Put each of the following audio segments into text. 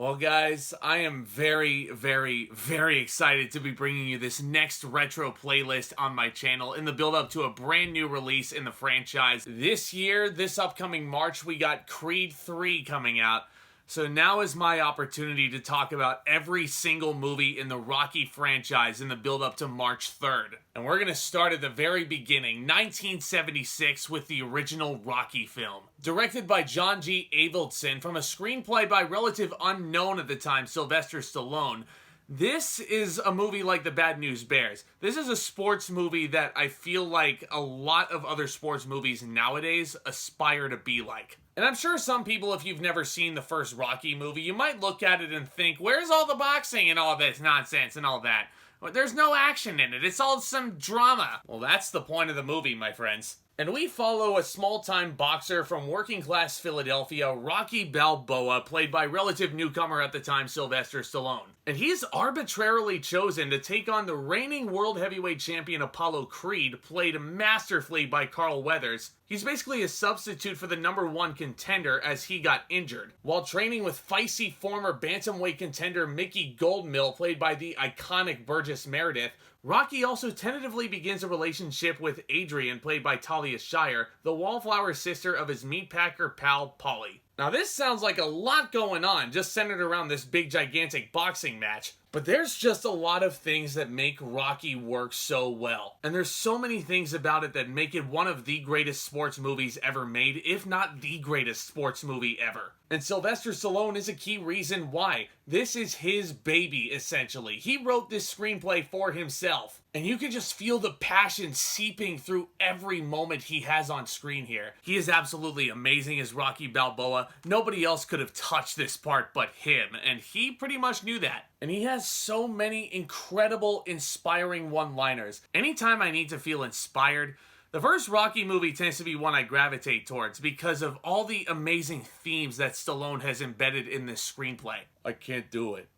Well, guys, I am very, very, very excited to be bringing you this next retro playlist on my channel in the build-up to a brand new release in the franchise. This year, this upcoming March, we got Creed 3 coming out. So now is my opportunity to talk about every single movie in the Rocky franchise in the build-up to March 3rd. And we're going to start at the very beginning, 1976, with the original Rocky film. Directed by John G. Avildsen from a screenplay by relative unknown at the time, Sylvester Stallone. This is a movie like The Bad News Bears. This is a sports movie that I feel like a lot of other sports movies nowadays aspire to be like. And I'm sure some people, if you've never seen the first Rocky movie, you might look at it and think, where's all the boxing and all this nonsense and all that? Well, there's no action in it. It's all some drama. Well, that's the point of the movie, my friends. And we follow a small-time boxer from working-class Philadelphia, Rocky Balboa, played by relative newcomer at the time, Sylvester Stallone. And he's arbitrarily chosen to take on the reigning world heavyweight champion Apollo Creed, played masterfully by Carl Weathers. He's basically a substitute for the #1 contender as he got injured. While training with feisty former bantamweight contender Mickey Goldmill, played by the iconic Burgess Meredith, Rocky also tentatively begins a relationship with Adrian, played by Talia Shire, the wallflower sister of his meatpacker pal, Paulie. Now this sounds like a lot going on, just centered around this big gigantic boxing match. But there's just a lot of things that make Rocky work so well. And there's so many things about it that make it one of the greatest sports movies ever made, if not the greatest sports movie ever. And Sylvester Stallone is a key reason why. This is his baby, essentially. He wrote this screenplay for himself. And you can just feel the passion seeping through every moment he has on screen here. He is absolutely amazing as Rocky Balboa. Nobody else could have touched this part but him, and he pretty much knew that. And he has so many incredible, inspiring one-liners. Anytime I need to feel inspired, the first Rocky movie tends to be one I gravitate towards because of all the amazing themes that Stallone has embedded in this screenplay. I can't do it.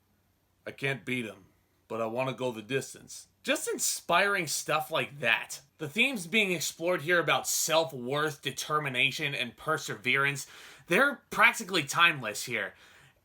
I can't beat him, but I want to go the distance. Just inspiring stuff like that. The themes being explored here about self-worth, determination, and perseverance, they're practically timeless here.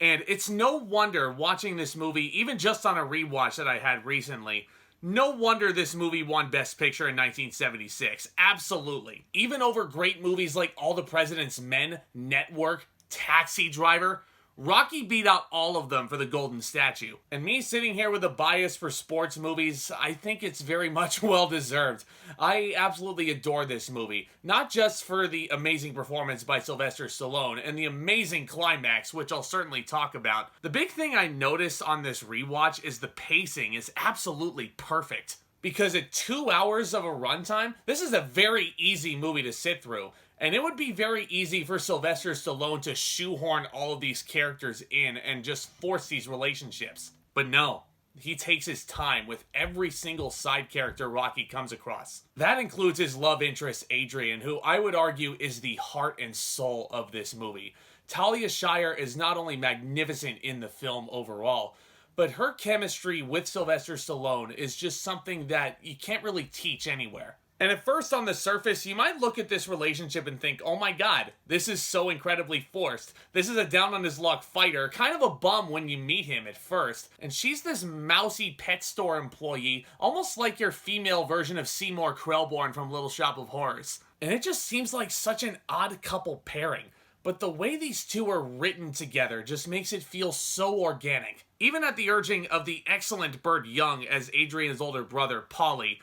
And it's no wonder watching this movie, even just on a rewatch that I had recently, no wonder this movie won Best Picture in 1976. Absolutely. Even over great movies like All the President's Men, Network, Taxi Driver, Rocky beat out all of them for the Golden Statue. And me sitting here with a bias for sports movies, I think it's very much well-deserved. I absolutely adore this movie. Not just for the amazing performance by Sylvester Stallone and the amazing climax, which I'll certainly talk about. The big thing I noticed on this rewatch is the pacing is absolutely perfect. Because at 2 hours of a runtime, this is a very easy movie to sit through. And it would be very easy for Sylvester Stallone to shoehorn all of these characters in and just force these relationships. But no, he takes his time with every single side character Rocky comes across. That includes his love interest, Adrian, who I would argue is the heart and soul of this movie. Talia Shire is not only magnificent in the film overall, but her chemistry with Sylvester Stallone is just something that you can't really teach anywhere. And at first on the surface, you might look at this relationship and think, oh my god, this is so incredibly forced. This is a down-on-his-luck fighter, kind of a bum when you meet him at first. And she's this mousy pet store employee, almost like your female version of Seymour Krelborn from Little Shop of Horrors. And it just seems like such an odd couple pairing. But the way these two are written together just makes it feel so organic. Even at the urging of the excellent Burt Young as Adrian's older brother, Paulie,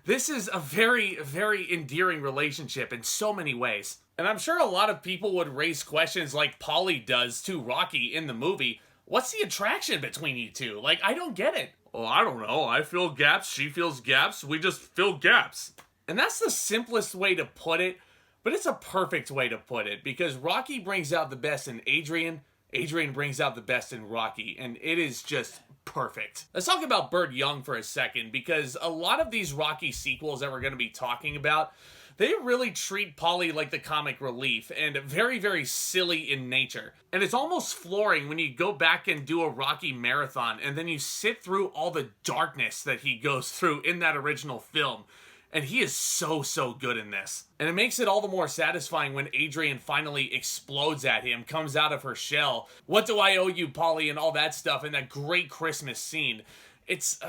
this is a very, very endearing relationship in so many ways. And I'm sure a lot of people would raise questions like Paulie does to Rocky in the movie. What's the attraction between you two? Like, I don't get it. Well, I don't know. I fill gaps, she fills gaps, we just fill gaps. And that's the simplest way to put it, but it's a perfect way to put it because Rocky brings out the best in Adrian, Adrian brings out the best in Rocky, and it is just perfect. Let's talk about Burt Young for a second, because a lot of these Rocky sequels that we're going to be talking about, they really treat Paulie like the comic relief, and very, very silly in nature. And it's almost flooring when you go back and do a Rocky marathon, and then you sit through all the darkness that he goes through in that original film. And he is so good in this. And it makes it all the more satisfying when Adrian finally explodes at him, comes out of her shell. What do I owe you, Polly, and all that stuff, and that great Christmas scene. It's,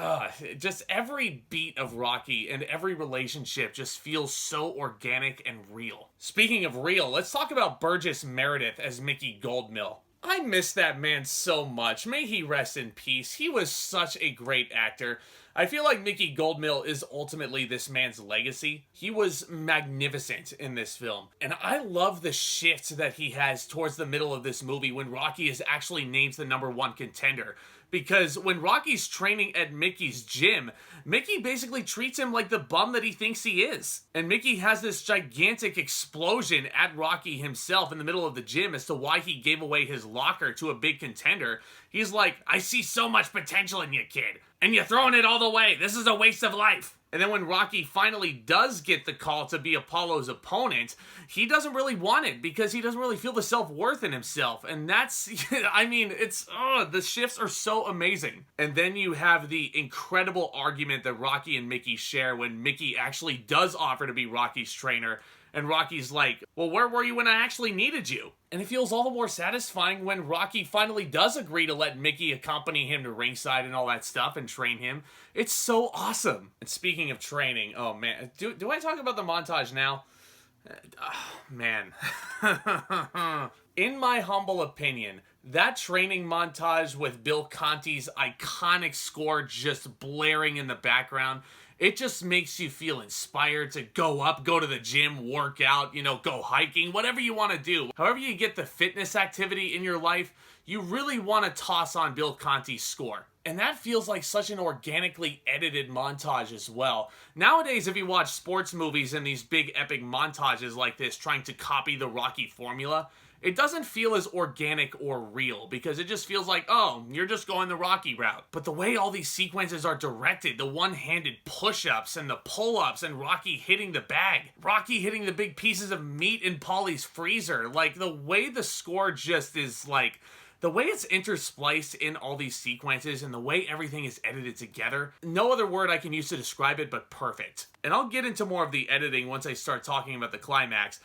just every beat of Rocky and every relationship just feels so organic and real. Speaking of real, let's talk about Burgess Meredith as Mickey Goldmill. I miss that man so much. May he rest in peace. He was such a great actor. I feel like Mickey Goldmill is ultimately this man's legacy. He was magnificent in this film. And I love the shift that he has towards the middle of this movie when Rocky is actually named the #1 contender. Because when Rocky's training at Mickey's gym, Mickey basically treats him like the bum that he thinks he is. And Mickey has this gigantic explosion at Rocky himself in the middle of the gym as to why he gave away his locker to a big contender. He's like, I see so much potential in you, kid. And you're throwing it all the way. This is a waste of life. And then when Rocky finally does get the call to be Apollo's opponent, he doesn't really want it because he doesn't really feel the self-worth in himself. And that's, I mean, the shifts are so amazing. And then you have the incredible argument that Rocky and Mickey share when Mickey actually does offer to be Rocky's trainer. And Rocky's like, well, where were you when I actually needed you? And it feels all the more satisfying when Rocky finally does agree to let Mickey accompany him to ringside and all that stuff and train him. It's so awesome. And speaking of training, oh man, do I talk about the montage now? Oh, man. In my humble opinion, that training montage with Bill Conti's iconic score just blaring in the background, it just makes you feel inspired to go up, go to the gym, work out, go hiking, whatever you want to do. However you get the fitness activity in your life, you really want to toss on Bill Conti's score. And that feels like such an organically edited montage as well. Nowadays, if you watch sports movies and these big epic montages like this trying to copy the Rocky formula, it doesn't feel as organic or real because it just feels like, oh, you're just going the Rocky route. But the way all these sequences are directed, the one-handed push-ups and the pull-ups and Rocky hitting the bag, Rocky hitting the big pieces of meat in Paulie's freezer, like the way the score just is like, the way it's interspliced in all these sequences and the way everything is edited together, no other word I can use to describe it but perfect. And I'll get into more of the editing once I start talking about the climax.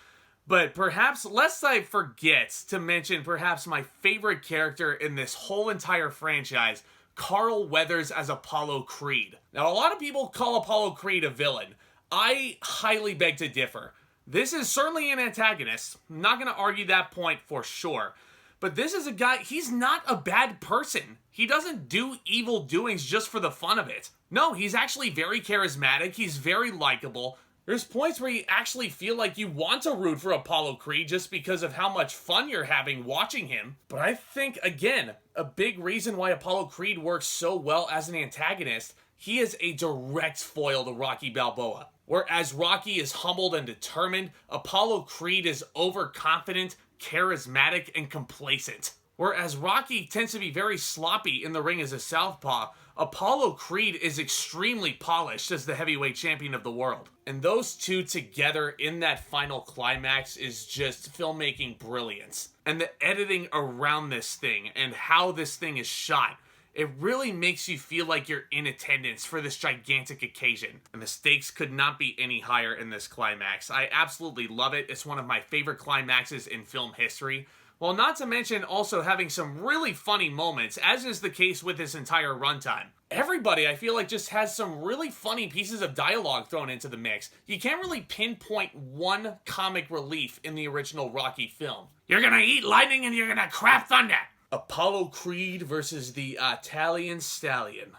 But perhaps, lest I forget to mention perhaps my favorite character in this whole entire franchise, Carl Weathers as Apollo Creed. Now, a lot of people call Apollo Creed a villain. I highly beg to differ. This is certainly an antagonist. I'm not going to argue that point for sure. But this is a guy, he's not a bad person. He doesn't do evil doings just for the fun of it. No, he's actually very charismatic. He's very likable. There's points where you actually feel like you want to root for Apollo Creed just because of how much fun you're having watching him. But I think, again, a big reason why Apollo Creed works so well as an antagonist, he is a direct foil to Rocky Balboa. Whereas Rocky is humbled and determined, Apollo Creed is overconfident, charismatic, and complacent. Whereas Rocky tends to be very sloppy in the ring as a southpaw, Apollo Creed is extremely polished as the heavyweight champion of the world. And those two together in that final climax is just filmmaking brilliance. And the editing around this thing and how this thing is shot, it really makes you feel like you're in attendance for this gigantic occasion. And the stakes could not be any higher in this climax. I absolutely love it. It's one of my favorite climaxes in film history. Well, not to mention also having some really funny moments, as is the case with this entire runtime. Everybody, I feel like, just has some really funny pieces of dialogue thrown into the mix. You can't really pinpoint one comic relief in the original Rocky film. You're gonna eat lightning and you're gonna crap thunder! Apollo Creed versus the Italian Stallion.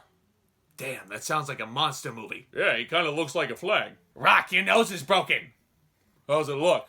Damn, that sounds like a monster movie. Yeah, he kind of looks like a flag. Rock, your nose is broken! How's it look?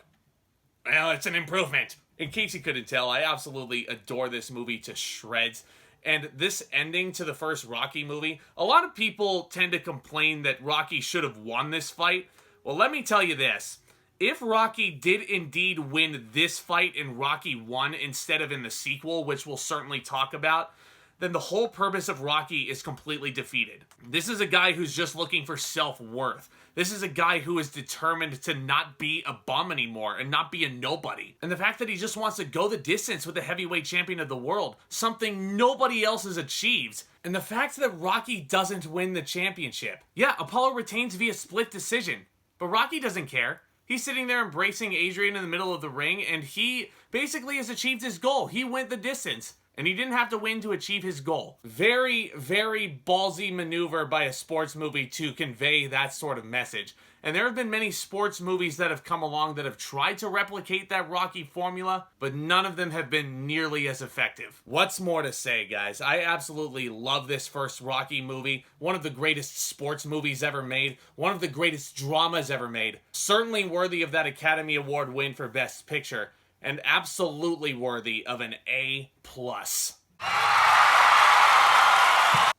Well, it's an improvement. In case you couldn't tell, I absolutely adore this movie to shreds. And this ending to the first Rocky movie, a lot of people tend to complain that Rocky should have won this fight. Well, let me tell you this. If Rocky did indeed win this fight in Rocky 1 instead of in the sequel, which we'll certainly talk about, then the whole purpose of Rocky is completely defeated. This is a guy who's just looking for self-worth. This is a guy who is determined to not be a bum anymore and not be a nobody. And the fact that he just wants to go the distance with the heavyweight champion of the world, something nobody else has achieved. And the fact that Rocky doesn't win the championship. Yeah, Apollo retains via split decision, but Rocky doesn't care. He's sitting there embracing Adrian in the middle of the ring, and he basically has achieved his goal. He went the distance, and he didn't have to win to achieve his goal. Very, very ballsy maneuver by a sports movie to convey that sort of message. And there have been many sports movies that have come along that have tried to replicate that Rocky formula, but none of them have been nearly as effective. What's more to say, guys? I absolutely love this first Rocky movie. One of the greatest sports movies ever made. One of the greatest dramas ever made. Certainly worthy of that Academy Award win for Best Picture. And absolutely worthy of an A+.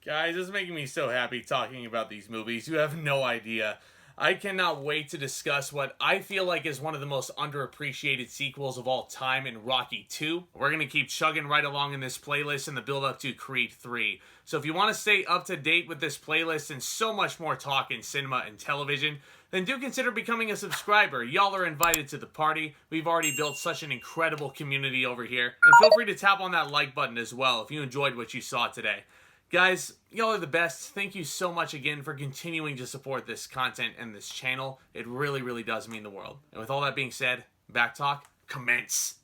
Guys, this is making me so happy talking about these movies. You have no idea. I cannot wait to discuss what I feel like is one of the most underappreciated sequels of all time in Rocky 2. We're going to keep chugging right along in this playlist in the build-up to Creed 3. So if you want to stay up to date with this playlist and so much more talk in cinema and television, then do consider becoming a subscriber. Y'all are invited to the party. We've already built such an incredible community over here. And feel free to tap on that like button as well if you enjoyed what you saw today. Guys, y'all are the best. Thank you so much again for continuing to support this content and this channel. It really, really does mean the world. And with all that being said, back talk, commence.